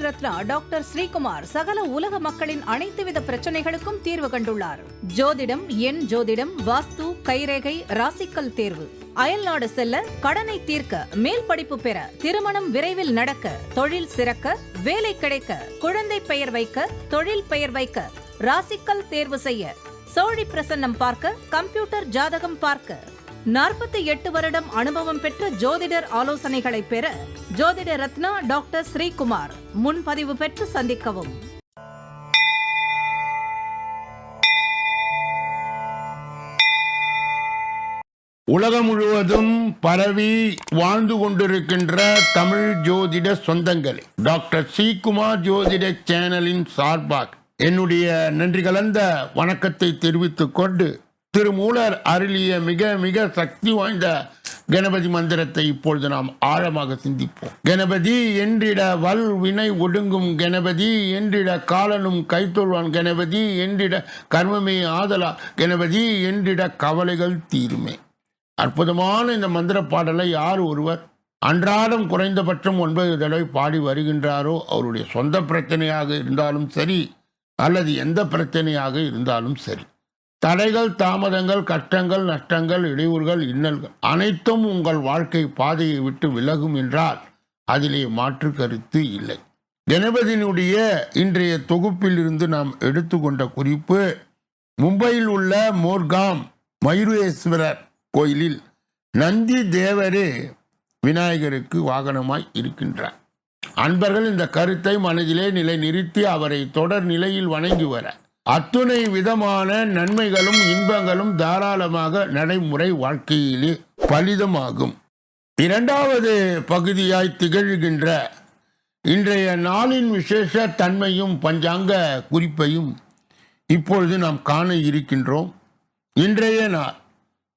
Ratna doctor Sreekumar சகல உலக மக்களின் அனைத்து வித பிரச்சனைகளுக்கும் தீர்வு கண்டுள்ளார். ஜோதிடம், எண் ஜோதிடம், வாஸ்து, கைரேகை, ராசிக்கல் தேர்வு, அயல்நாடு செல்ல, கடனை தீர்க்க, மேல் படிப்பு பெற, திருமணம் விரைவில் நடக்க, தொழில் சிறக்க, வேலை கிடைக்க, குழந்தை பெயர் வைக்க, தொழில் பெயர் வைக்க, ராசிக்கல் தேர்வு செய்ய, சோழி பிரசன்னம் பார்க்க, கம்ப்யூட்டர் ஜாதகம் பார்க்க, 48 வருடம் அனுபவம் பெற்ற ஜோதிடர் ஆலோசனைகளை பெற ஜோதிட ரத்னா டாக்டர் ஸ்ரீகுமார். முன்பதிவு பெற்று சந்திக்கவும். உலகம் முழுவதும் பரவி வாழ்ந்து கொண்டிருக்கின்ற தமிழ் ஜோதிட சொந்தங்களே, டாக்டர் ஸ்ரீகுமார் ஜோதிட சேனலின் சார்பாக என்னுடைய நன்றி கலந்த வணக்கத்தை தெரிவித்துக் கொண்டு திருமூலர் அருளிய மிக மிக சக்தி வாய்ந்த கணபதி மந்திரத்தை இப்பொழுது நாம் ஆழமாக சிந்திப்போம். கணபதி என்றிட வல் வினை ஒடுங்கும், கணபதி என்றிட காலனும் கைத்தொழ்வான், கணபதி என்றிட கர்மமே ஆதலா, கணபதி என்றிட கவலைகள் தீருமே. அற்புதமான இந்த மந்திர பாடலை யார் ஒருவர் அன்றாடம் குறைந்தபட்சம் 9 தடவை பாடி வருகின்றாரோ அவருடைய சொந்த பிரச்சனையாக இருந்தாலும் சரி அல்லது எந்த பிரச்சனையாக இருந்தாலும் சரி, தடைகள், தாமதங்கள், கஷ்டங்கள், நஷ்டங்கள், இடையூறுகள், இன்னல்கள் அனைத்தும் உங்கள் வாழ்க்கை பாதையை விட்டு விலகும் என்றால் அதிலே மாற்று கருத்து இல்லை. கணபதியினுடைய இன்றைய தொகுப்பில் இருந்து நாம் எடுத்துக்கொண்ட குறிப்பு, மும்பையில் உள்ள மோர்காம் மயூரேஸ்வரர் கோயிலில் நந்தி தேவரே விநாயகருக்கு வாகனமாய் இருக்கின்றார். அன்பர்கள் இந்த கருத்தை மனதிலே நிலை நிறுத்தி அவரை தொடர் நிலையில் வணங்கி வர அத்துணை விதமான நன்மைகளும் இன்பங்களும் தாராளமாக நடைமுறை வாழ்க்கையிலே பலிதமாகும். இரண்டாவது பகுதியாய் திகழ்கின்ற இன்றைய நாளின் விசேஷ தன்மையும் பஞ்சாங்க குறிப்பையும் இப்பொழுது நாம் காண இருக்கின்றோம். இன்றைய நாள்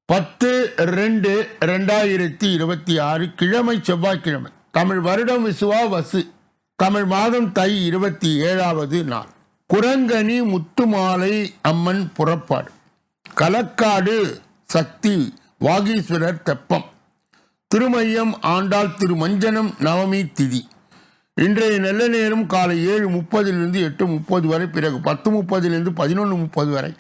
10/2/2026 கிழமை, செவ்வாய்க்கிழமை, தமிழ் வருடம் விசுவா வசு, தமிழ் மாதம் தை 27வது நாள். குரங்கணி முத்துமாலை அம்மன் புறப்பாடு, களக்காடு சக்தி வாகீஸ்வரர் தெப்பம், திருமையம் ஆண்டாள் திருமஞ்சனம் நவமி திதி. இன்றைய நல்ல நேரம் காலை 7:30 8:30 வரை, பிறகு 10:30 11:30 வரை,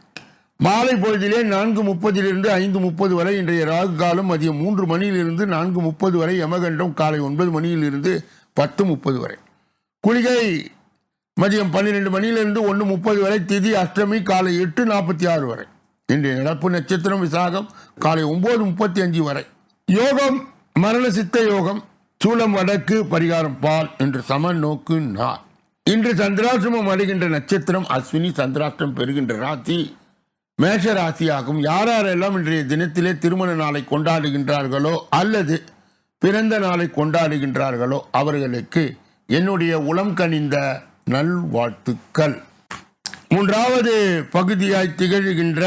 மாலை பொழுதிலே 4:30 5:30 வரை. இன்றைய ராகு காலம் மதியம் 3 மணியிலிருந்து 4:30 வரை. யமகண்டம் காலை 9 மணியிலிருந்து 10:30 வரை. குளிகை மதியம் 12 மணியிலிருந்து 1:30 வரை. திதி அஷ்டமி காலை 8:46 வரை. இன்றைய நடப்பு நட்சத்திரம் விசாகம் காலை 9:35 வரை. யோகம் மரண சித்த யோகம், சூலம் வடக்கு, பரிகாரம் பால் என்று சம நோக்கு நாள். இன்று சந்திராசிரமம் அடைகின்ற நட்சத்திரம் அஸ்வினி, சந்திராஷ்டிரம் பெறுகின்ற ராசி மேஷ ராசியாகும். யாரெல்லாம் இன்றைய தினத்திலே திருமண நாளை கொண்டாடுகின்றார்களோ அல்லது பிறந்த நாளை கொண்டாடுகின்றார்களோ அவர்களுக்கு என்னுடைய உளம் கனிந்த நல்வாழ்த்துக்கள். மூன்றாவது பகுதியாய் திகழ்கின்ற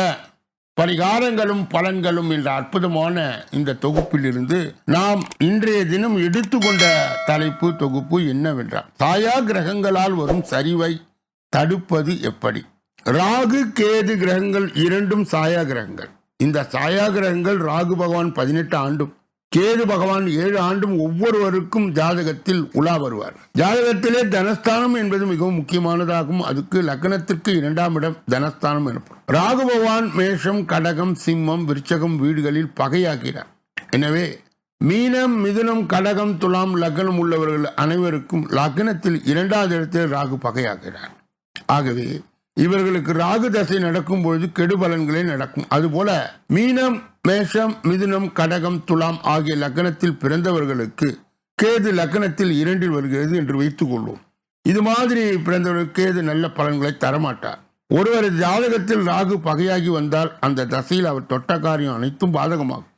பரிகாரங்களும் பலன்களும் என்ற அற்புதமான இந்த தொகுப்பிலிருந்து நாம் இன்றைய தினம் எடுத்துக்கொண்ட தலைப்பு தொகுப்பு என்னவென்றால், சாயா கிரகங்களால் வரும் சரிவை தடுப்பது எப்படி. ராகு கேது கிரகங்கள் இரண்டும் சாயா கிரகங்கள். இந்த சாயா கிரகங்கள் ராகு பகவான் 18 ஆண்டும் கேது பகவான் 7 ஆண்டும் ஒவ்வொருவருக்கும் ஜாதகத்தில் உலா வருவார். ஜாதகத்திலே தனஸ்தானம் என்பது மிகவும் முக்கியமானதாகும். அதுக்கு லக்னத்திற்கு 2ஆம் இடம் தனஸ்தானம் எனப்படும். ராகு பகவான் மேஷம், கடகம், சிம்மம், விருச்சகம் வீடுகளில் பகையாகிறார். எனவே மீனம், மிதுனம், கடகம், துலாம் லக்னம் உள்ளவர்கள் அனைவருக்கும் லக்னத்தில் 2வது இடத்தில் ராகு பகையாகிறார். ஆகவே இவர்களுக்கு ராகு தசை நடக்கும் பொழுது கெடு பலன்களே நடக்கும். அதுபோல மீனம், மேஷம், மிதுனம், கடகம், துலாம் ஆகிய லக்னத்தில் பிறந்தவர்களுக்கு கேது லக்னத்தில் 2இல் வருகிறது என்று வைத்துக் கொள்வோம். இது மாதிரி பிறந்தவர்களுக்கு கேது நல்ல பலன்களை தரமாட்டார். ஒருவர் ஜாதகத்தில் ராகு பகையாகி வந்தால் அந்த தசையில் அவர் தொட்ட காரியம் அனைத்தும் பாதகமாகும்.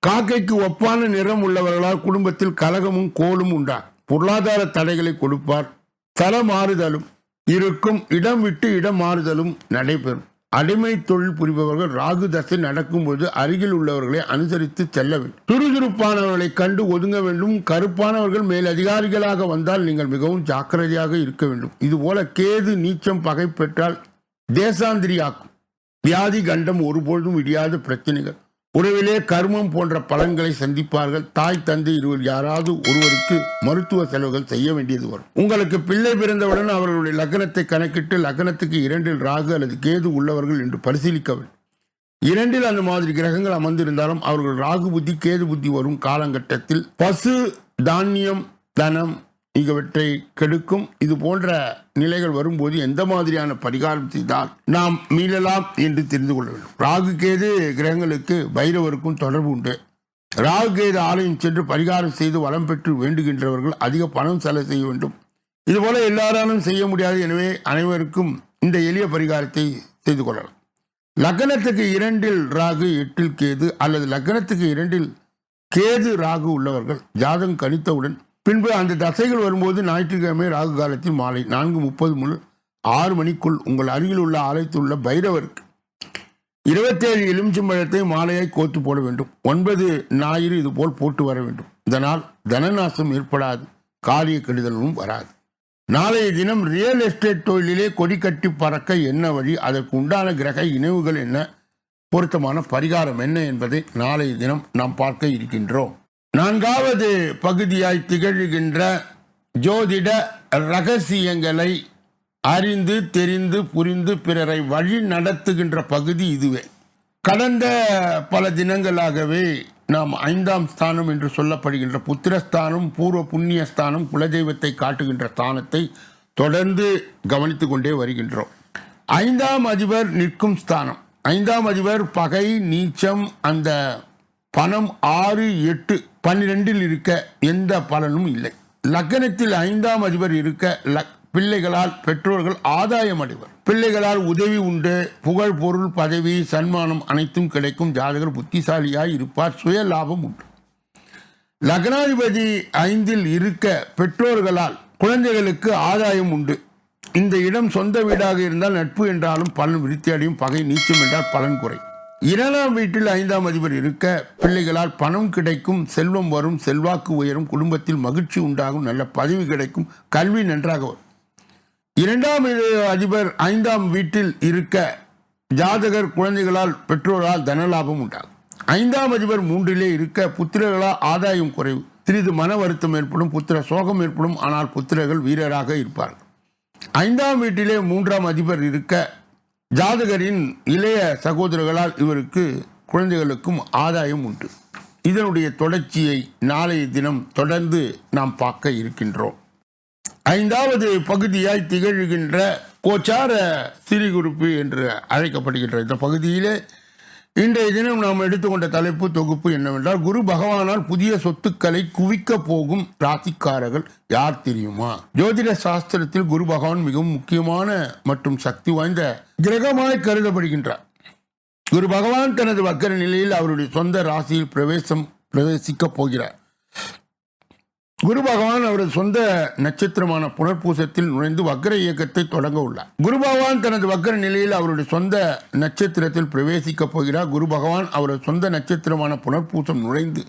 காக்கைக்கு ஒப்பான நிறம் உள்ளவர்களால் குடும்பத்தில் கலகமும் கோலும் உண்டார். பொருளாதார தடைகளை கொடுப்பார். தல மாறுதலும் இருக்கும், இடம் விட்டு இடம் மாறுதலும் நடைபெறும். அடிமை தொழில் புரிபவர்கள் ராகு தசை நடக்கும்போது அருகில் உள்ளவர்களை அனுசரித்து செல்ல வேண்டும். துருதுருப்பானவர்களை கண்டு ஒதுங்க வேண்டும். கருப்பானவர்கள் மேல் அதிகாரிகளாக வந்தால் நீங்கள் மிகவும் ஜாக்கிரதையாக இருக்க வேண்டும். இதுபோல கேது நீச்சம் பகை பெற்றால் தேசாந்திரியாக்கும். வியாதி கண்டம் ஒருபொழுதும் இடியாத பிரச்சனைகள். உறவிலே கர்மம் போன்ற பலன்களை சந்திப்பார்கள். தாய் தந்தை இருவர் யாராவது ஒருவருக்கு மருத்துவ செலவுகள் செய்ய வேண்டியது வரும். உங்களுக்கு பிள்ளை பிறந்தவுடன் அவர்களுடைய லக்னத்தை கணக்கிட்டு லக்னத்துக்கு 2 ராகு அல்லது கேது உள்ளவர்கள் என்று பரிசீலிக்க வேண்டும். 2 அந்த மாதிரி கிரகங்கள் அமர்ந்திருந்தாலும் அவர்கள் ராகு புத்தி கேது புத்தி வரும் காலகட்டத்தில் பசு தானியம் தனம் இவற்றை கெடுக்கும். இது போன்ற நிலைகள் வரும்போது எந்த மாதிரியான பரிகாரம் செய்தால் நாம் மீளலாம் என்று தெரிந்து கொள்ள வேண்டும். ராகு கேது கிரகங்களுக்கு பைரவருக்கும் தொடர்பு உண்டு. ராகு கேது ஆலயம் சென்று பரிகாரம் செய்து வளம் பெற்று வேண்டுகின்றவர்கள் அதிக பணம் செலவு செய்ய வேண்டும். இதுபோல எல்லாராலும் செய்ய முடியாது. எனவே அனைவருக்கும் இந்த எளிய பரிகாரத்தை செய்து கொள்ளலாம். லக்னத்துக்கு 2 ராகு 8 கேது அல்லது லக்னத்துக்கு 2 கேது ராகு உள்ளவர்கள் ஜாதகம் கணித்தவுடன் பின்பு அந்த தசைகள் வரும்போது ஞாயிற்றுக்கிழமை ராகு காலத்தில் மாலை 4:30 முதல் 6 மணிக்குள் உங்கள் அருகில் உள்ள ஆலயத்தில் உள்ள பைரவருக்கு 27 எலுமிச்சம்பழத்தை மாலையாய் கோத்து போட வேண்டும். 9 ஞாயிறு இதுபோல் போட்டு வர வேண்டும். இதனால் தனநாசம் ஏற்படாது, காரிய கெடுதலும் வராது. நாளைய தினம் ரியல் எஸ்டேட் தொழிலிலே கொடி கட்டி பறக்க என்ன வழி, அதற்கு உண்டான கிரக இணைவுகள் என்ன, பொருத்தமான பரிகாரம் என்ன என்பதை நாளைய தினம் நாம் பார்க்க இருக்கின்றோம். 4வது பகுதியாய் திகழ்கின்ற ஜோதிட ரகசியங்களை அறிந்து தெரிந்து புரிந்து பிறரை வழி நடத்துகின்ற பகுதி இதுவே. கடந்த பல தினங்களாகவே நாம் 5ஆம் ஸ்தானம் என்று சொல்லப்படுகின்ற புத்திரஸ்தானம், பூர்வ புண்ணிய ஸ்தானம், குலதெய்வத்தை காட்டுகின்ற ஸ்தானத்தை தொடர்ந்து கவனித்து கொண்டே வருகின்றோம். 5ஆம் அதிபர் நிற்கும் ஸ்தானம். 5ஆம் அதிபர் பகை நீச்சம், அந்த பணம் 6, 8, 12 இருக்க எந்த பலனும் இல்லை. லக்னத்தில் 5ஆம் அதிபர் இருக்க பிள்ளைகளால் பெற்றோர்கள் ஆதாயம் அடைவர். பிள்ளைகளால் உதவி உண்டு. புகழ் பொருள் பதவி சன்மானம் அனைத்தும் கிடைக்கும். ஜாதகர் புத்திசாலியாய் இருப்பார். சுய லாபம் உண்டு. லக்னாதிபதி 5இல் இருக்க பெற்றோர்களால் குழந்தைகளுக்கு ஆதாயம் உண்டு. இந்த இடம் சொந்த வீடாக இருந்தால் நட்பு என்றாலும் பலன் விருத்தி அடையும். பகை நீச்சம் என்றால் பலன் குறை. 2ஆம் வீட்டில் 5ஆம் அதிபர் இருக்க பிள்ளைகளால் பணம் கிடைக்கும், செல்வம் வரும், செல்வாக்கு உயரும், குடும்பத்தில் மகிழ்ச்சி உண்டாகும், நல்ல பதவி கிடைக்கும், கல்வி நன்றாக வரும். 2ஆம் அதிபர் 5ஆம் வீட்டில் இருக்க ஜாதகர் குழந்தைகளால் பெற்றோரால் தனலாபம் உண்டாகும். 5ஆம் அதிபர் 3இலே இருக்க புத்திரர்களால் ஆதாயம் குறைவு, சிறிது மன வருத்தம் ஏற்படும், புத்திர சோகம் ஏற்படும். ஆனால் புத்திரர்கள் வீரராக இருப்பார்கள். 5ஆம் வீட்டிலே 3ஆம் அதிபர் இருக்க ஜாதகரின் இளைய சகோதரர்களால் இவருக்கு குழந்தைகளுக்கும் ஆதாயம் உண்டு. இதனுடைய தொடர்ச்சியை நாளைய தினம் தொடர்ந்து நாம் பார்க்க இருக்கின்றோம். 5வது பகுதியாய் திகழ்கின்ற கோச்சார சிறிகுறிப்பு என்று அழைக்கப்படுகின்ற இந்த பகுதியிலே இன்றைய தினம் நாம் எடுத்துக்கொண்ட தலைப்பு தொகுப்பு என்னவென்றால், குரு பகவானால் புதிய சொத்துக்களை குவிக்க போகும் ராசிக்காரர்கள் யார் தெரியுமா? ஜோதிட சாஸ்திரத்தில் குரு பகவான் மிகவும் முக்கியமான மற்றும் சக்தி வாய்ந்த கிரகமாய் கருதப்படுகின்றார். குரு பகவான் தனது வக்கர நிலையில் அவருடைய சொந்த ராசியில் பிரவேசிக்க போகிறார். குரு பகவான் அவரது சொந்த நட்சத்திரமான புனர்பூசத்தில் நுழைந்து வக்கர இயக்கத்தை தொடங்க உள்ளார். குரு பகவான் தனது வக்கர நிலையில் அவருடைய சொந்த நட்சத்திரத்தில் பிரவேசிக்க போகிறார். குரு பகவான் அவரது சொந்த நட்சத்திரமான புனர்பூசம் நுழைந்து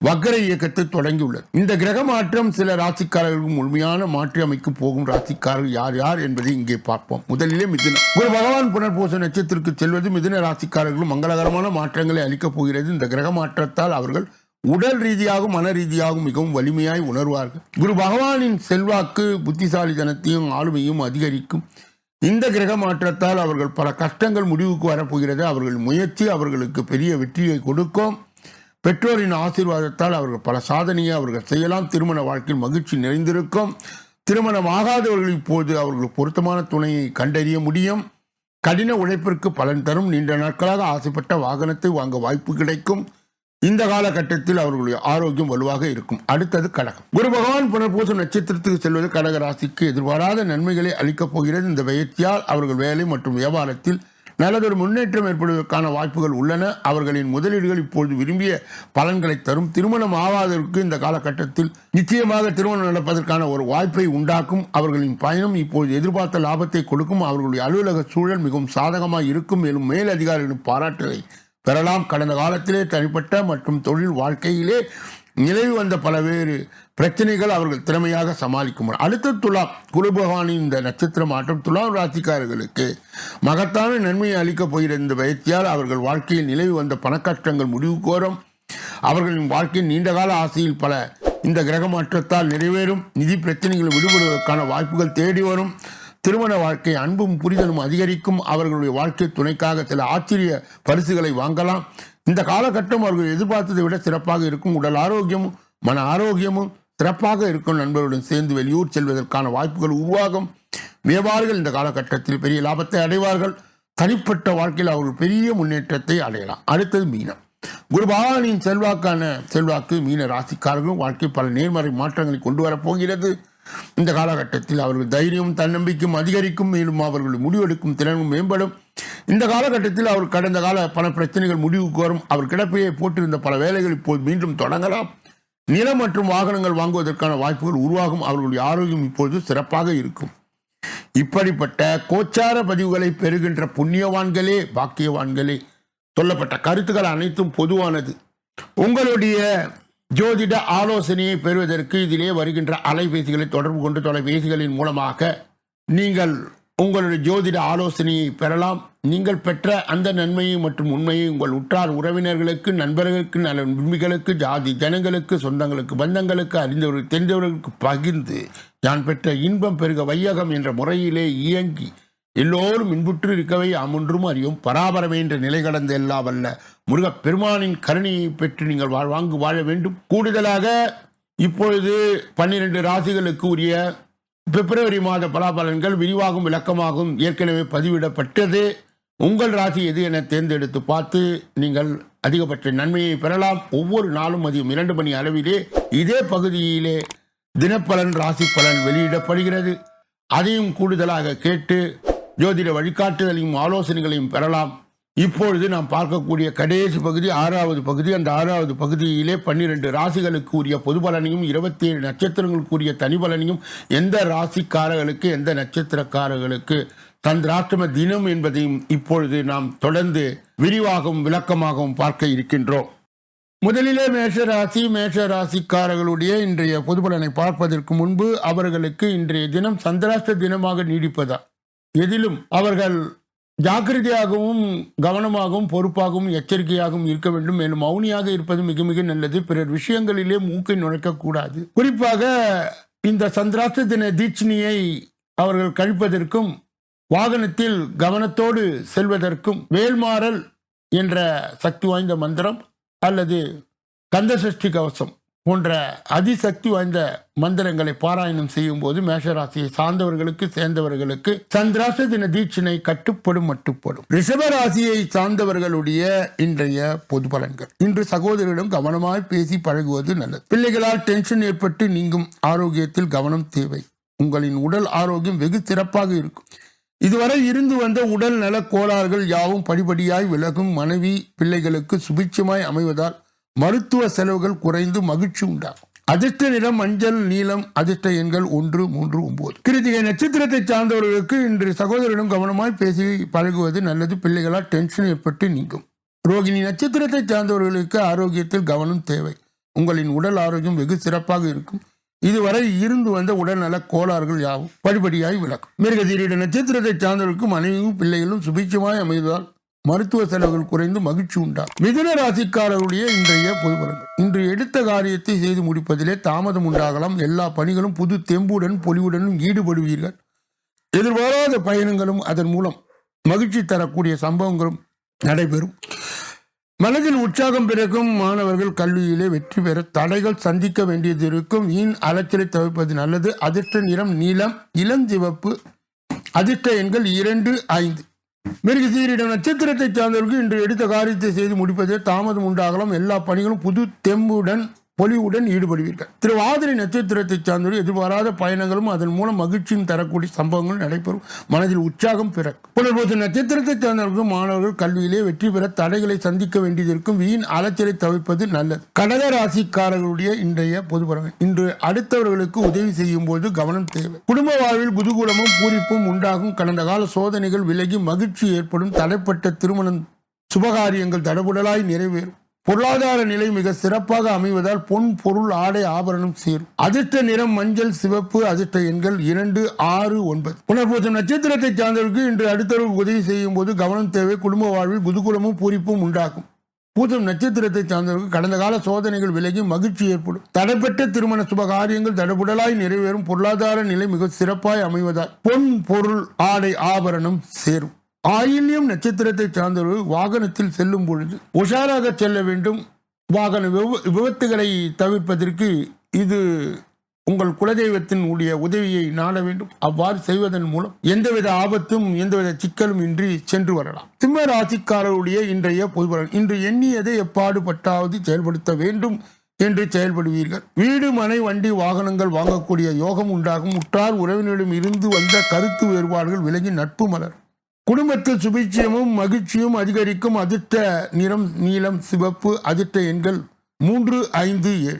வக்கர இயக்கத்தை தொடங்கியுள்ளது. இந்த கிரக மாற்றம் சில ராசிக்காரர்களுக்கு முழுமையான மாற்றி அமைக்கும் போகும் ராசிக்காரர்கள் யார் யார் என்பதை இங்கே பார்ப்போம். முதலிலே மிதுனம். குரு பகவான் புனர்பூச நட்சத்திரத்திற்கு செல்வது மிதுன ராசிக்காரர்களும் மங்களகரமான மாற்றங்களை அளிக்கப் போகிறது. இந்த கிரக மாற்றத்தால் அவர்கள் உடல் ரீதியாகவும் மன ரீதியாகவும் மிகவும் வலிமையாய் உணர்வார்கள். குரு பகவானின் செல்வாக்கு புத்திசாலித்தனத்தையும் ஆளுமையும் அதிகரிக்கும். இந்த கிரக மாற்றத்தால் அவர்கள் பல கஷ்டங்கள் முடிவுக்கு வரப்போகிறது. அவர்கள் முயற்சி அவர்களுக்கு பெரிய வெற்றியை கொடுக்கும். பெற்றோரின் ஆசீர்வாதத்தால் அவர்கள் பல சாதனையை அவர்கள் செய்யலாம். திருமண வாழ்க்கையில் மகிழ்ச்சி நிறைந்திருக்கும். திருமணம் ஆகாதவர்கள் இப்போது அவர்கள் பொருத்தமான துணையை கண்டறிய முடியும். கடின உழைப்பிற்கு பலன் தரும். நீண்ட நாட்களாக ஆசைப்பட்ட வாகனத்தை வாங்க வாய்ப்பு கிடைக்கும். இந்த காலகட்டத்தில் அவர்களுடைய ஆரோக்கியம் வலுவாக இருக்கும். அடுத்தது கடகம். குரு பகவான் புனர்பூச நட்சத்திரத்துக்கு செல்வது கடக ராசிக்கு எதிர்பாராத நன்மைகளை அளிக்கப் போகிறது. இந்த பயிற்சியால் அவர்கள் வேலை மற்றும் வியாபாரத்தில் நல்லதொரு முன்னேற்றம் ஏற்படுவதற்கான வாய்ப்புகள் உள்ளன. அவர்களின் முதலீடுகள் இப்பொழுது விரும்பிய பலன்களை தரும். திருமணம் ஆகாதவருக்கு இந்த காலகட்டத்தில் நிச்சயமாக திருமணம் நடப்பதற்கான ஒரு வாய்ப்பை உண்டாக்கும். அவர்களின் பயணம் இப்போது எதிர்பார்த்த லாபத்தை கொடுக்கும். அவர்களுடைய அலுவலக சூழல் மிகவும் சாதகமாக இருக்கும். மேலும் மேல் அதிகாரிகளின் பாராட்டுகளை பெறலாம். கடந்த காலத்திலே தனிப்பட்ட மற்றும் தொழில் வாழ்க்கையிலே நிலவி வந்த பல்வேறு பிரச்சனைகள் அவர்கள் திறமையாக சமாளிக்க முடியும். அடுத்த துலாம், குரு பகவானின் இந்த நட்சத்திர மாற்றம் துலாம் ராசிக்காரர்களுக்கு மகத்தான நன்மையை அளிக்கப் போகிற இந்த பயிற்சியால் அவர்கள் வாழ்க்கையில் நிலவி வந்த பணக்கஷ்டங்கள் முடிவுக்கு வரும். அவர்களின் வாழ்க்கையின் நீண்டகால ஆசையில் பல இந்த கிரக மாற்றத்தால் நிறைவேறும். நிதி பிரச்சனைகள் விடுபடுவதற்கான வாய்ப்புகள் தேடி வரும். திருமண வாழ்க்கை அன்பும் புரிதலும் அதிகரிக்கும். அவர்களுடைய வாழ்க்கை துணைக்காக சில ஆச்சரிய பரிசுகளை வாங்கலாம். இந்த காலகட்டம் அவர்கள் எதிர்பார்த்ததை விட சிறப்பாக இருக்கும். உடல் ஆரோக்கியமும் மன ஆரோக்கியமும் சிறப்பாக இருக்கும். நண்பர்களுடன் சேர்ந்து வெளியூர் செல்வதற்கான வாய்ப்புகள் உருவாகும். வியாபாரிகள் இந்த காலகட்டத்தில் பெரிய லாபத்தை அடைவார்கள். தனிப்பட்ட வாழ்க்கையில் அவர்கள் பெரிய முன்னேற்றத்தை அடையலாம். அடுத்தது மீனம். குரு பகவானின் செல்வாக்கு மீன ராசிக்காரர்களும் வாழ்க்கை பல நேர்மறை மாற்றங்களை கொண்டு வரப்போகிறது. இந்த காலகட்டத்தில் அவர்கள் தைரியம் தன்னம்பிக்கையும் அதிகரிக்கும். மேலும் அவர்கள் முடிவெடுக்கும் திறனும் மேம்படும். இந்த காலகட்டத்தில் அவர் கடந்த கால பல பிரச்சனைகள் முடிவுக்கு வரும். அவர் கிடப்பையை போட்டிருந்த பல வேலைகள் இப்போது மீண்டும் தொடங்கலாம். நிலம் மற்றும் வாகனங்கள் வாங்குவதற்கான வாய்ப்புகள் உருவாகும். அவர்களுடைய ஆரோக்கியம் இப்பொழுது சிறப்பாக இருக்கும். இப்படிப்பட்ட கோச்சார பதிவுகளை பெறுகின்ற புண்ணியவான்களே, பாக்கியவான்களே, சொல்லப்பட்ட கருத்துக்கள் அனைத்தும் பொதுவானது. உங்களுடைய ஜோதிட ஆலோசனையை பெறுவதற்கு இதிலே வருகின்ற அலைபேசிகளை தொடர்பு கொண்டு தொலைபேசிகளின் மூலமாக நீங்கள் உங்களுடைய ஜோதிட ஆலோசனையை பெறலாம். நீங்கள் பெற்ற அந்த நன்மையை மற்றும் உண்மையை உங்கள் உற்றார் உறவினர்களுக்கு, நண்பர்களுக்கு, நல விரும்பிகளுக்கு, ஜாதி ஜனங்களுக்கு, சொந்தங்களுக்கு, பந்தங்களுக்கு, அறிந்தவர்களுக்கு, தெரிந்தவர்களுக்கு பகிர்ந்து நான் பெற்ற இன்பம் பெருக வையகம் என்ற முறையிலே இயங்கி எல்லோரும் இன்புற்று இருக்கவை அமுன்றும் அறியும் பராபரமே என்ற நிலை கடந்த எல்லா வல்ல முருகப் பெருமானின் கருணையை பெற்று நீங்கள் வாழ வேண்டும். கூடுதலாக இப்பொழுது 12 ராசிகளுக்கு உரிய பிப்ரவரி மாத பலாபலன்கள் விரிவாகும் விளக்கமாகும் ஏற்கனவே பதிவிடப்பட்டது. உங்கள் ராசி எது என தேர்ந்தெடுத்து பார்த்து நீங்கள் அதிகபட்ச நன்மையை பெறலாம். ஒவ்வொரு நாளும் மதியம் 2 மணி அளவிலே இதே பகுதியிலே தினப்பலன் ராசி பலன் வெளியிடப்படுகிறது. அதையும் கூடுதலாக கேட்டு ஜோதிட வழிகாட்டுதலையும் ஆலோசனைகளையும் பெறலாம். இப்பொழுது நாம் பார்க்கக்கூடிய கடைசி பகுதி 6வது பகுதி. அந்த 6வது பகுதியிலே 12 ராசிகளுக்கு உரிய பொது பலனையும் 27 நட்சத்திரங்களுக்கு உரிய தனி பலனையும் எந்த ராசிக்காரர்களுக்கு எந்த நட்சத்திரக்காரர்களுக்கு சந்திராஷ்டம தினம் என்பதையும் இப்பொழுது நாம் தொடர்ந்து விரிவாகவும் விளக்கமாகவும் பார்க்க இருக்கின்றோம். முதலிலே மேஷ ராசிக்காரர்களுடைய இன்றைய பொது பலனை பார்ப்பதற்கு முன்பு அவர்களுக்கு இன்றைய தினம் சந்திராஷ்ட தினமாக நீடிப்பதா எதிலும் அவர்கள் ஜாக்கிரதையாகவும் கவனமாகவும் பொறுப்பாகவும் எச்சரிக்கையாகவும் இருக்க வேண்டும். மேலும் மௌனியாக இருப்பது மிக மிக நல்லது. பிறர் விஷயங்களிலே மூக்கை நுழைக்கக்கூடாது. குறிப்பாக இந்த சந்திராஷ்ட தின தீட்சணியை அவர்கள் கழிப்பதற்கும் வாகனத்தில் கவனத்தோடு செல்வதற்கும் வேல்மாறல் என்ற சக்தி வாய்ந்த மந்திரம் அல்லது கந்தசஷ்டி கவசம் போன்ற அதிசக்தி வாய்ந்த மந்திரங்களை பாராயணம் செய்யும் போது மேஷராசியை சார்ந்தவர்களுக்கு சேர்ந்தவர்களுக்கு சந்திராஷ்ட தின தீட்சணை மட்டுப்படும். ரிஷபராசியை சார்ந்தவர்களுடைய இன்றைய பொது பலன்கள். இன்று சகோதரரிடம் கவனமாய் பேசி பழகுவது நல்லது. பிள்ளைகளால் டென்ஷன் ஏற்பட்டு நீங்கும். ஆரோக்கியத்தில் கவனம் தேவை. உங்களின் உடல் ஆரோக்கியம் வெகு சிறப்பாக இருக்கும். இதுவரை இருந்து வந்த உடல் நல கோளாறுகள் யாவும் படிப்படியாய் விலகும். மனைவி பிள்ளைகளுக்கு சுபிட்சமாய் அமைவதால் மருத்துவ செலவுகள் குறைந்து மகிழ்ச்சி உண்டாகும். அதிர்ஷ்ட நிறம் மஞ்சள் நீலம். அதிர்ஷ்ட எண்கள் 1, 3, 9. கிருத்திகை நட்சத்திரத்தை சார்ந்தவர்களுக்கு இன்று சகோதரனும் கவனமாய் பேசி பழகுவது நல்லது. பிள்ளைகளால் டென்ஷன் ஏற்பட்டு நீங்கும். ரோகிணி நட்சத்திரத்தை சார்ந்தவர்களுக்கு ஆரோக்கியத்தில் கவனம் தேவை. உங்களின் உடல் ஆரோக்கியம் வெகு சிறப்பாக இருக்கும். இதுவரை இருந்து வந்த உடல்நல கோளாறுகள் யாவும் படிப்படியாய் விளக்கும். மிருகசீரிட நட்சத்திரத்தை சார்ந்தவர்களுக்கு மனைவியும் பிள்ளைகளும் சுபிட்சமாய் அமைவதால் மருத்துவ செலவுகள் குறைந்து மகிழ்ச்சி உண்டாகும். மிதுன ராசிக்காரர்களுடைய இன்றைய பொது பலன்கள். இன்று எடுத்த காரியத்தை செய்து முடிப்பதிலே தாமதம் உண்டாகலாம். எல்லா பணிகளும் புது தெம்புடன் பொலிவுடனும் ஈடுபடுவீர்கள். எதிர்பாராத பயணங்களும் அதன் மூலம் மகிழ்ச்சி தரக்கூடிய சம்பவங்களும் நடைபெறும். மனதில் உற்சாகம் பிறக்கும். மாணவர்கள் கல்வியிலே வெற்றி பெற தடைகள் சந்திக்க வேண்டியது இருக்கும். வீண் அலைச்சலை தவிர்ப்பது நல்லது. அதிர்ஷ்ட நிறம் நீலம் இளஞ்சிவப்பு. அதிர்ஷ்ட எண்கள் 2, 5. மிருகசீரிடம் நட்சத்திரத்தை சார்ந்தவர்களுக்கு இன்று எடுத்த காரியத்தை செய்து முடிப்பதே தாமதம் உண்டாகலாம். எல்லா பணிகளும் புது தெம்புடன் பொலிவுடன் ஈடுபடுவீர்கள். திருவாதிரை நட்சத்திரத்தை சார்ந்தவர்கள் எதிர்பாராத பயணங்களும் அதன் மூலம் மகிழ்ச்சியும் தரக்கூடிய சம்பவங்கள் நடைபெறும். மனதில் உற்சாகம் பிறக்கும். புனர்பூச நட்சத்திரத்தை சார்ந்தவர்கள் மாணவர்கள் கல்வியிலே வெற்றி பெற தடைகளை சந்திக்க வேண்டியதற்கும் வீண் அலைச்சலை தவிர்ப்பது நல்லது. கடக ராசிக்காரர்களுடைய இன்றைய பொது பலன். இன்று அடுத்தவர்களுக்கு உதவி செய்யும் போது கவனம் தேவை. குடும்ப வாழ்வில் குதூகூலமும் பூரிப்பும் உண்டாகும். கடந்த கால சோதனைகள் விலகி மகிழ்ச்சி ஏற்படும். தடைப்பட்ட திருமணம் சுபகாரியங்கள் தடபுடலாய் நிறைவேறும். பொருளாதார நிலை மிக சிறப்பாக அமைவதால் பொன் பொருள் ஆடை ஆபரணம் சேரும். அதிர்ஷ்ட நிறம் மஞ்சள் சிவப்பு. அதிர்ஷ்ட எண்கள் 2, 6, 9. புனர்பூசம் நட்சத்திரத்தை சார்ந்தவர்களுக்கு இன்று அடுத்தவர்களுக்கு உதவி செய்யும் போது கவனம் தேவை. குடும்ப வாழ்வில் குதூகலமும் பூரிப்பும் உண்டாகும். பூசம் நட்சத்திரத்தை சார்ந்தவர்கள் கடந்த கால சோதனைகள் விலகி மகிழ்ச்சி ஏற்படும். தடைப்பட்ட திருமண சுபகாரியங்கள் தடபுடலாய் நிறைவேறும். பொருளாதார நிலை மிக சிறப்பாய் அமைவதால் பொன் பொருள் ஆடை ஆபரணம் சேரும். ஆயில்யம் நட்சத்திரத்தை சார்ந்தவர்கள் வாகனத்தில் செல்லும் பொழுது உஷாராக செல்ல வேண்டும். வாகன விபத்துகளை தவிர்ப்பதற்கு இது உங்கள் குலதெய்வத்தின் உடைய உதவியை நாட வேண்டும். அவ்வாறு செய்வதன் மூலம் எந்தவித ஆபத்தும் எந்தவித சிக்கலும் இன்றி சென்று வரலாம். சிம்ம ராசிக்காரருடைய இன்றைய பொதுபலன். இன்று எண்ணியதை எப்பாடுபட்டாவது செயல்படுத்த வேண்டும் என்று செயல்படுவீர்கள். வீடு மனை வண்டி வாகனங்கள் வாங்கக்கூடிய யோகம் உண்டாகும். உற்றார் உறவினரிடம் இருந்து வந்த கருத்து வேறுபாடுகள் விலகி நட்பு மலர். குடும்பத்தில் சுபிட்சியமும் மகிழ்ச்சியும் அதிகரிக்கும். அதிர்ஷ்ட நிறம் நீலம் சிவப்பு. அதிர்ஷ்ட எண்கள் 3, 5, 7.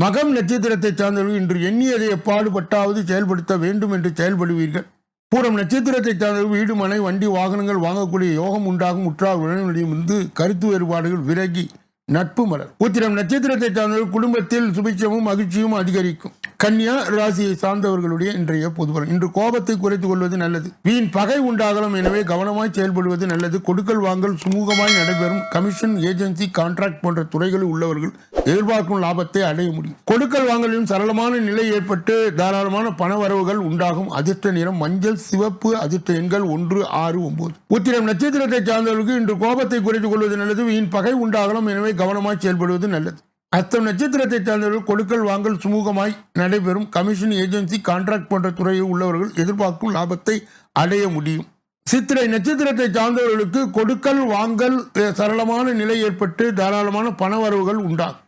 மகம் நட்சத்திரத்தை சார்ந்தவர்கள் இன்று எண்ணியதை எப்பாடுபட்டாவது செயல்படுத்த வேண்டும் என்று செயல்படுவீர்கள். பூரம் நட்சத்திரத்தை சார்ந்தவர்கள் வீடு மனை வண்டி வாகனங்கள் வாங்கக்கூடிய யோகம் உண்டாகும். உற்றார் உறவினரிடமிருந்து கருத்து வேறுபாடுகள் விலகி நட்பு மலர். உத்திரம் நட்சத்திரத்தை சார்ந்தவர்கள் குடும்பத்தில் சுபிட்சமும் மகிழ்ச்சியும் அதிகரிக்கும். கன்னியா ராசியை சார்ந்தவர்களுடைய இன்றைய பொதுபலன். இன்று கோபத்தை குறைத்துக் கொள்வது நல்லது. வீண் பகை உண்டாகலாம். எனவே கவனமாய் செயல்படுவது நல்லது. கொடுக்கல் வாங்கல் சுமூகமாய் நடைபெறும். கமிஷன் ஏஜென்சி கான்ட்ராக்ட் போன்ற துறைகளில் உள்ளவர்கள் எதிர்பார்க்கும் லாபத்தை அடைய முடியும். கொடுக்கல் வாங்கலிலும் சரளமான நிலை ஏற்பட்டு தாராளமான பண வரவுகள் உண்டாகும். அதிர்ஷ்ட நிறம் மஞ்சள் சிவப்பு. அதிர்ஷ்ட எண்கள் 1, 6, 9. உத்திரம் நட்சத்திரத்தை சார்ந்தவர்களுக்கு இன்று கோபத்தை குறைத்துக் கொள்வது நல்லது. வீண் பகை உண்டாகலாம். எனவே கவனமாய் செயல்படுவது நல்லது. அஸ்தம் நட்சத்திரத்தை சார்ந்தவர்கள் கொடுக்கல் வாங்கல் சுமூகமாய் நடைபெறும். கமிஷன் ஏஜென்சி கான்ட்ராக்ட் போன்ற துறையில் உள்ளவர்கள் எதிர்பார்க்கும் லாபத்தை அடைய முடியும். சித்திரை நட்சத்திரத்தை சார்ந்தவர்களுக்கு கொடுக்கல் வாங்கல் சரளமான நிலை ஏற்பட்டு தாராளமான பண வரவுகள் உண்டாகும்.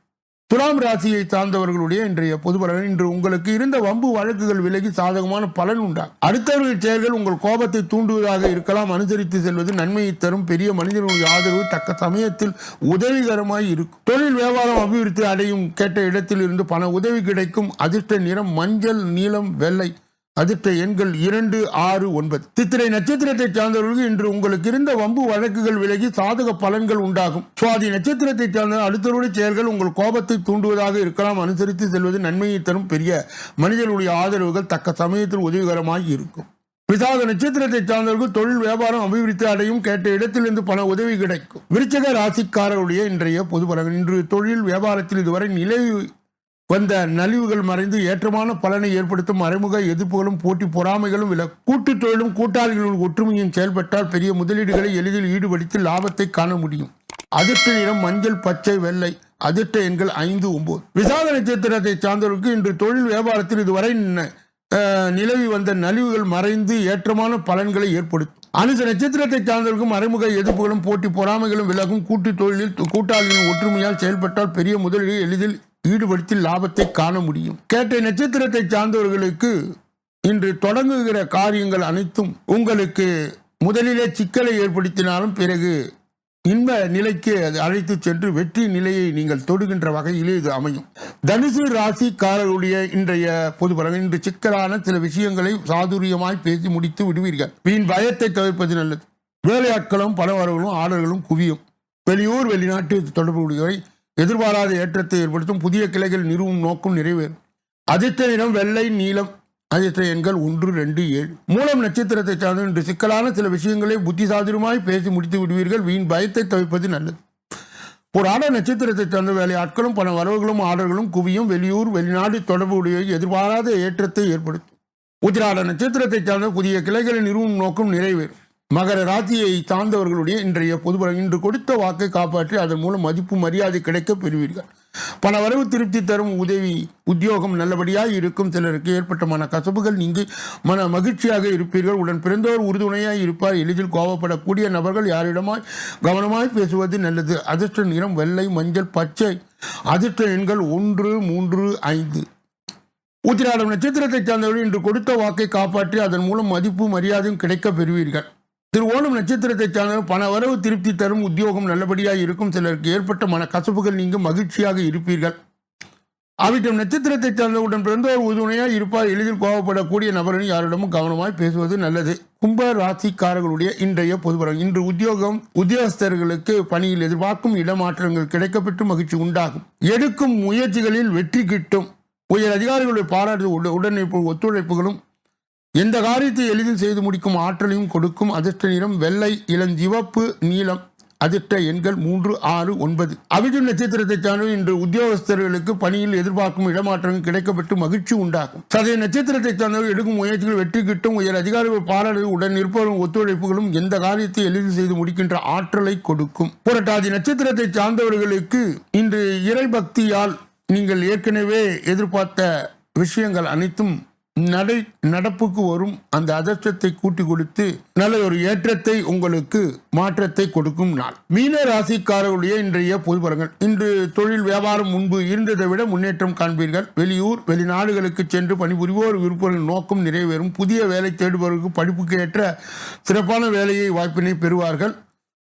துலாம் ராசியை சார்ந்தவர்களுடைய இன்றைய பொதுபலன். இன்று உங்களுக்கு இருந்த வம்பு வழக்குகள் விலகி சாதகமான பலன் உண்டாகும். அடுத்தவர்கள் செயல்கள் உங்கள் கோபத்தை தூண்டுவதாக இருக்கலாம். அனுசரித்து செல்வது நன்மையை தரும். பெரிய மனிதனுடைய ஆதரவு தக்க சமயத்தில் உதவிகரமாய் இருக்கும். தொழில் வியாபாரம் அபிவிருத்தி அடையும். கேட்ட இடத்தில் இருந்து பண உதவி கிடைக்கும். அதிர்ஷ்ட நிறம் மஞ்சள் நீலம் வெள்ளை. அதிர்ஷ்ட எண்கள் 2, 6, 9. சித்திரை நட்சத்திரத்தை சார்ந்தவர்களுக்கு இன்று உங்களுக்கு இருந்த வம்பு வழக்குகள் விலகி சாதக பலன்கள் உண்டாகும். சுவாதி நட்சத்திரத்தை சார்ந்த அடுத்தவருடைய செயல்கள் உங்கள் கோபத்தை தூண்டுவதாக இருக்கலாம். அனுசரித்து செல்வது நன்மையை தரும். பெரிய மனிதனுடைய ஆதரவுகள் தக்க சமயத்தில் உதவிகரமாக இருக்கும். விசாக நட்சத்திரத்தை சார்ந்தவர்கள் தொழில் வியாபாரம் அபிவிருத்தி அடையும். கேட்ட இடத்திலிருந்து பண உதவி கிடைக்கும். விருச்சிக ராசிக்காரருடைய இன்றைய பொதுபலன். இன்று தொழில் வியாபாரத்தில் இதுவரை நிலை வந்த நலிவுகள் மறைந்து ஏற்றமான பலனை ஏற்படுத்தும். மறைமுக எதிர்ப்புகளும் போட்டி பொறாமைகளும் கூட்டுத் தொழிலும் கூட்டாளிகளின் ஒற்றுமையும் செயல்பட்டால் பெரிய முதலீடுகளை எளிதில் ஈடுபடுத்தி லாபத்தை காண முடியும். அதிர்ஷ்ட நிறம் மஞ்சள் பச்சை வெள்ளை. அதிர்ஷ்ட எண்கள் 5, 9. விசாக நட்சத்திரத்தை சார்ந்தவர்களுக்கு இன்று தொழில் வியாபாரத்தில் இதுவரை நிலவி வந்த நலிவுகள் மறைந்து ஏற்றமான பலன்களை ஏற்படுத்தும். அனுச நட்சத்திரத்தை சார்ந்தவர்களுக்கு மறைமுக எதிர்ப்புகளும் போட்டி பொறாமைகளும் விலகும். கூட்டுத் தொழிலில் கூட்டாளிகளின் ஒற்றுமையால் செயல்பட்டால் பெரிய முதலீடு எளிதில் ஈடுபடுத்தி லாபத்தை காண முடியும். கேட்டை நட்சத்திரத்தை சார்ந்தவர்களுக்கு இன்று தொடங்குகிற காரியங்கள் அனைத்தும் உங்களுக்கு முதலிலே சிக்கலை ஏற்படுத்தினாலும் பிறகு இன்ப நிலைக்கு அது அழைத்து சென்று வெற்றி நிலையை நீங்கள் தொடுகின்ற வகையிலே இது அமையும். தனுசு ராசிக்காரருடைய இன்றைய பொதுபலன். இன்று சிக்கலான சில விஷயங்களை சாதுரியமாய் பேசி முடித்து விடுவீர்கள். வீண் பயத்தை தவிர்ப்பது நல்லது. வேலையாட்களும் பணவர்களும் ஆர்டர்களும் குவியும். வெளியூர் வெளிநாட்டு தொடர்புடையவை எதிர்பாராத ஏற்றத்தை ஏற்படுத்தும். புதிய கிளைகள் நிறுவும் நோக்கம் நிறைவேறும். அதிர்ஷ்ட நிறம் வெள்ளை நீலம். அதிர்ஷ்ட எண்கள் 1, 2, 7. மூலம் நட்சத்திரத்தை சார்ந்த இன்று சிக்கலான சில விஷயங்களை புத்திசாதுரியமாய் பேசி முடித்து விடுவீர்கள். வீண் பயத்தை தவிர்ப்பது நல்லது. ஒரு ஆட நட்சத்திரத்தை சார்ந்த வேலையாட்களும் பண வரவுகளும் ஆர்டர்களும் குவியும். வெளியூர் வெளிநாடு தொடர்புடைய எதிர்பாராத ஏற்றத்தை ஏற்படுத்தும். உத்திராட நட்சத்திரத்தை சார்ந்த புதிய கிளைகளை நிறுவும் நோக்கம் நிறைவேறும். மகர ராசியை சார்ந்தவர்களுடைய இன்றைய பொதுபலன். இன்று கொடுத்த வாக்கை காப்பாற்றி அதன் மூலம் மதிப்பு மரியாதை கிடைக்க பெறுவீர்கள். பண வரவு திருப்தி தரும். உத்தியோகம் நல்லபடியாக இருக்கும். சிலருக்கு ஏற்பட்ட மன கசப்புகள் நீங்கி மன மகிழ்ச்சியாக இருப்பீர்கள். உடன் பிறந்தவர் உறுதுணையாய் இருப்பார். எளிதில் கோபப்படக்கூடிய நபர்கள் யாரிடமாய் கவனமாய் பேசுவது நல்லது. அதிர்ஷ்ட நிறம் வெள்ளை மஞ்சள் பச்சை. அதிர்ஷ்ட எண்கள் 1, 3, 5. உத்திராடம் நட்சத்திரத்தை சார்ந்தவர்கள் இன்று கொடுத்த வாக்கை காப்பாற்றி அதன் மூலம் மதிப்பு மரியாதையும் கிடைக்க பெறுவீர்கள். திருவோணம் நட்சத்திரத்தை சார்ந்தவர்கள் பண வரவு திருப்தி தரும். உத்தியோகம் நல்லபடியாக இருக்கும். சிலருக்கு ஏற்பட்ட மன கசப்புகள் நீங்க மகிழ்ச்சியாக இருப்பீர்கள். அவிட்டம் நட்சத்திரத்தை சார்ந்தவுடன் பிறந்தோர் உறுதுணையாக இருப்பார். எளிதில் கோபப்படக்கூடிய நபரின் யாரிடமும் கவனமாய் பேசுவது நல்லது. கும்ப ராசிக்காரர்களுடைய இன்றைய பொதுபலன். இன்று உத்தியோகஸ்தர்களுக்கு பணியில் எதிர்பார்க்கும் இடமாற்றங்கள் கிடைக்கப்பெற்று மகிழ்ச்சி உண்டாகும். எடுக்கும் முயற்சிகளில் வெற்றி கிட்டும். உயர் அதிகாரிகளுடைய பாராட்டு உடனிருப்பு ஒத்துழைப்புகளும் எந்த காரியத்தை எளிதில் செய்து முடிக்கும் ஆற்றலையும் கொடுக்கும். அதிர்ஷ்ட நிறம் வெள்ளை, இளஞ்சிவப்பு, நீலம். அதிர்ஷ்ட எண்கள் 3, 6, 9. அவிட்டம் நட்சத்திரத்தை சார்ந்த இன்று உத்தியோகஸ்தர்களுக்கு பணியில் எதிர்பார்க்கும் இடமாற்றங்கள் கிடைக்கப்பட்டு மகிழ்ச்சி உண்டாகும். சதய நட்சத்திரத்தை சார்ந்தவர்கள் எடுக்கும் முயற்சிகள் வெற்றி கிட்டும். உயர் அதிகாரிகள் பாராட்டு உடன் இருப்பவரும் ஒத்துழைப்புகளும் எந்த காரியத்தை எளிதில் செய்து முடிக்கின்ற ஆற்றலை கொடுக்கும். புரட்டாதி நட்சத்திரத்தை சார்ந்தவர்களுக்கு இன்று இறைபக்தியால் நீங்கள் ஏற்கனவே எதிர்பார்த்த விஷயங்கள் அனைத்தும் நடப்புக்கு வரும். அந்த அதிர்ஷ்டத்தை கூட்டி கொடுத்து நல்ல ஒரு ஏற்றத்தை உங்களுக்கு மாற்றத்தை கொடுக்கும் நாள். மீன ராசிக்காரர்களுடைய இன்றைய பொதுபலன்கள். இன்று தொழில் வியாபாரம் முன்பு இருந்ததை விட முன்னேற்றம் காண்பீர்கள். வெளியூர் வெளிநாடுகளுக்கு சென்று பணிபுரிவோர் விருப்பங்களின் நோக்கம் நிறைவேறும். புதிய வேலை தேடுபவர்களுக்கு படிப்புக்கு ஏற்ற சிறப்பான வேலையை வாய்ப்பினை பெறுவார்கள்.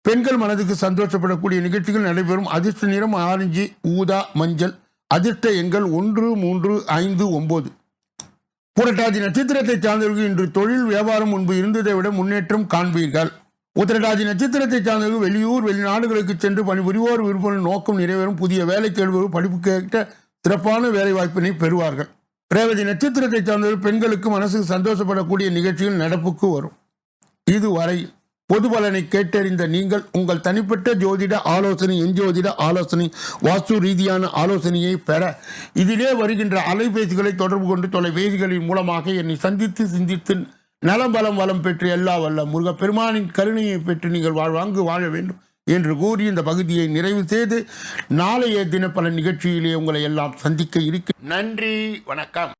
பெண்கள் மனதுக்கு சந்தோஷப்படக்கூடிய நிகழ்ச்சிகள் நடைபெறும். அதிர்ஷ்ட நிறம் ஆரஞ்சு, ஊதா, மஞ்சள். அதிர்ஷ்ட எண்கள் 1, 3, 5, 9. புரட்டாதி நட்சத்திரத்தை சார்ந்தவர்கள் இன்று தொழில் வியாபாரம் முன்பு இருந்ததை விட முன்னேற்றம் காண்பீர்கள். உத்திரட்டாதி நட்சத்திரத்தை சார்ந்தவர்கள் வெளியூர் வெளிநாடுகளுக்கு சென்று பணிபுரிவோர் விருப்பம் நோக்கம் நிறைவேறும். புதிய வேலை தேடுபவர்கள் படிப்பு கேட்ட சிறப்பான வேலை வாய்ப்பினை பெறுவார்கள். ரேவதி நட்சத்திரத்தை சார்ந்தவர்கள் பெண்களுக்கு மனசுக்கு சந்தோஷப்படக்கூடிய நிகழ்ச்சிகள் நடப்புக்கு வரும். இதுவரை பொது பலனை கேட்டறிந்த நீங்கள் உங்கள் தனிப்பட்ட ஜோதிட ஆலோசனை, எஞ்சோதிட ஆலோசனை, வாஸ்து ரீதியான ஆலோசனையை பெற இதிலே வருகின்ற அலைபேசிகளை தொடர்பு கொண்டு தொலைபேசிகளின் மூலமாக என்னை சந்தித்து சிந்தித்து நலம் பலம் வளம் பெற்று எல்லா வல்ல முருகப்பெருமானின் கருணையை பெற்று நீங்கள் வாழ்வாங்கு வாழ வேண்டும் என்று கூறி இந்த பகுதியை நிறைவு செய்து நாளைய தினப்பல நிகழ்ச்சியிலே உங்களை எல்லாம் சந்திக்க இருக்கு. நன்றி, வணக்கம்.